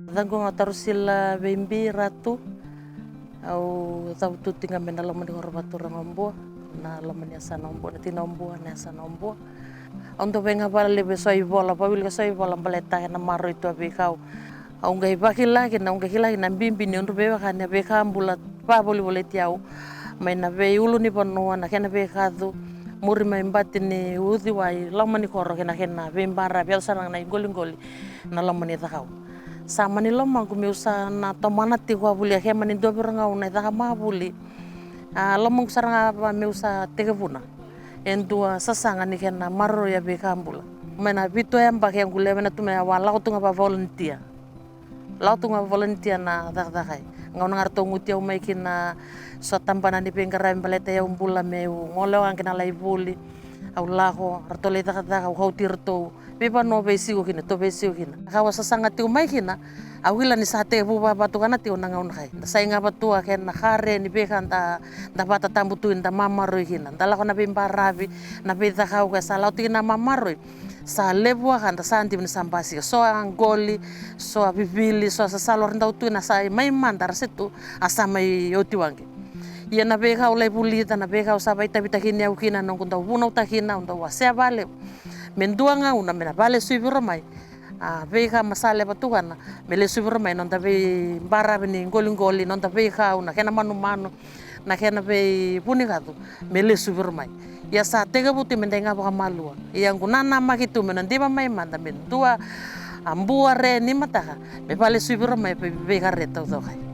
Dango nga tarusila bembi ratu au tau tutinga mena lamani horbatura ngombo na lamani asana ombo na tinombo na asana ombo ondo venga bala lebe soi bola pa wil soi bola baleta na maro itu abekau au ngai bakila na ngai hila na bimbi ni ondo beba kana beka ambula pa boli boli tiau mai na be ulu ni pono na kena bekadu muri mai mbati ni uthi wai lamani koro kena bembara biasa na goli na lamani takau sama ni lomang kumiusa na tomana tiwa buli he mani dobiranga una ta mabuli lomang saranga ba miusa tegevuna endua sasanga ni kena marro ya bekambula mena bito yamba ke ngule mena tu mena wala tu ngaba volunteer na dagdagai ngona ngarto ngutia umai kina so tampana ni pengara baleta ya umbula meu ngolo ang kina lai buli au laho artole dagdaga au tirto beba no besigo kina to besigo kina kawa sasanga ti umai kina au hila ni sate buba batu kana ti unanga unai sai ngaba tua kena khare ni bekanta da bata tambutu inda mamaru kina dala kona bembarabi na beta kau ka salau ti na mamaru sa lebua kan sa anti ni sambasi so angoli so bibili so sa salor ndau tu na sai mai mandar situ asa mai yotiwangi ia na beka ulai pulita na beka usabai tabita kini au kina nong kunda buno takina unda wasea vale menduanga una mena vale suibiro mai beka masale batugana mele suibiro mai nonda be bara beni ngoli nonda beka una kena manu na kena be punigatu mele suibiro mai ia sa tega buti mendenga baka malua ia ngunana makitu menandiba mai manda mendua ambua re ni mataka be vale suibiro mai be beka re tau kai